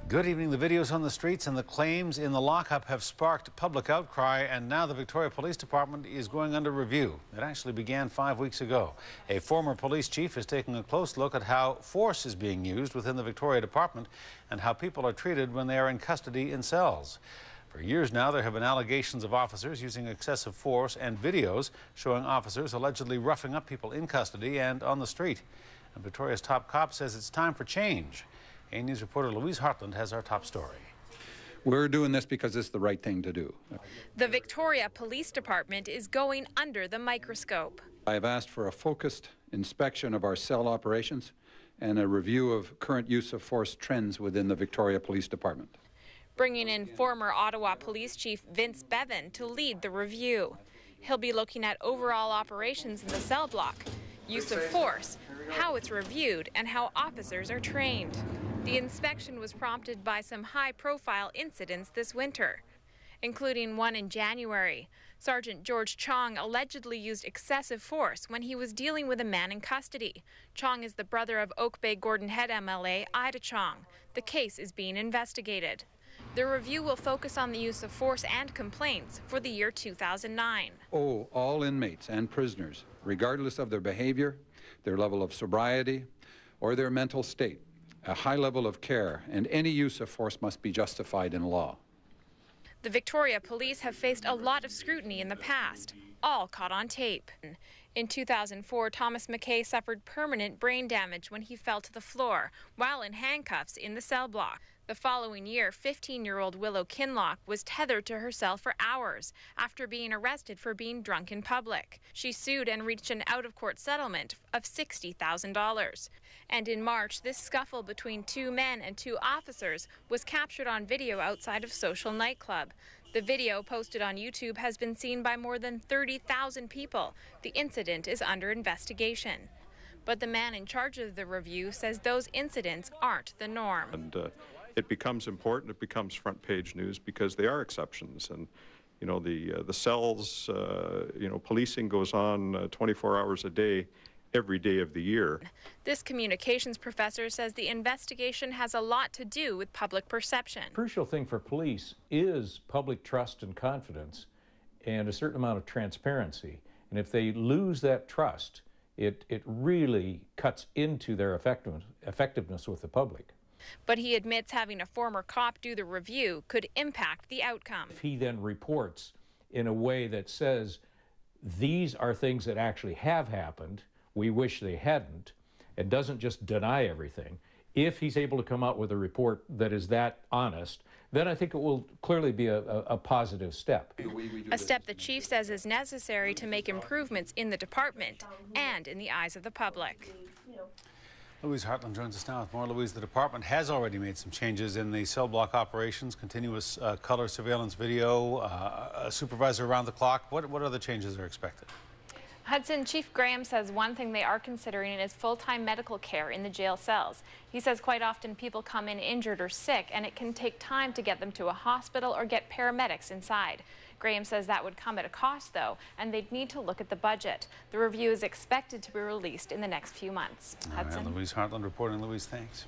Good evening. The videos on the streets and the claims in the lockup have sparked public outcry, and now the Victoria Police Department is going under review. It actually began 5 weeks ago. A former police chief is taking a close look at how force is being used within the Victoria Department and how people are treated when they are in custody in cells. For years now, there have been allegations of officers using excessive force and videos showing officers allegedly roughing up people in custody and on the street. And Victoria's top cop says it's time for change. A News reporter Louise Hartland has our top story. We're doing this because it's the right thing to do. The Victoria Police Department is going under the microscope. I have asked for a focused inspection of our cell operations and a review of current use of force trends within the Victoria Police Department. Bringing in former Ottawa Police Chief Bevan to lead the review. He'll be looking at overall operations in the cell block, use of force, how it's reviewed, and how officers are trained. The inspection was prompted by some high-profile incidents this winter, including one in January. Sergeant George Chong allegedly used excessive force when he was dealing with a man in custody. Chong is the brother of Oak Bay Gordon Head MLA Ida Chong. The case is being investigated. The review will focus on the use of force and complaints for the year 2009. All inmates and prisoners, regardless of their behavior, their level of sobriety, or their mental state, a high level of care and any use of force must be justified in law. The Victoria Police have faced a lot of scrutiny in the past, all caught on tape. In 2004, Thomas McKay suffered permanent brain damage when he fell to the floor while in handcuffs in the cell block. The following year, 15-year-old Willow Kinloch was tethered to her cell for hours after being arrested for being drunk in public. She sued and reached an out-of-court settlement of $60,000. And in March, this scuffle between two men and two officers was captured on video outside of Social nightclub. The video posted on YouTube has been seen by more than 30,000 people. The incident is under investigation. But the man in charge of the review says those incidents aren't the norm. And it becomes important, it becomes front page news because they are exceptions. And, you know, the cells, policing goes on 24 hours a day, every day of the year. This communications professor says the investigation has a lot to do with public perception. The crucial thing for police is public trust and confidence and a certain amount of transparency. And if they lose that trust, it really cuts into their effectiveness with the public. But he admits having a former cop do the review could impact the outcome. If he then reports in a way that says, these are things that actually have happened, we wish they hadn't, and doesn't just deny everything, if he's able to come out with a report that is that honest, then I think it will clearly be a positive step. A step the chief says is necessary to make improvements in the department and in the eyes of the public. Louise Hartland joins us now with more. Louise, the department has already made some changes in the cell block operations, continuous color surveillance video, a supervisor around the clock. What other changes are expected? Hudson, Chief Graham says one thing they are considering is full-time medical care in the jail cells. He says quite often people come in injured or sick, and it can take time to get them to a hospital or get paramedics inside. Graham says that would come at a cost, though, and they'd need to look at the budget. The review is expected to be released in the next few months. Hudson. Louise Hartland reporting. Louise, thanks.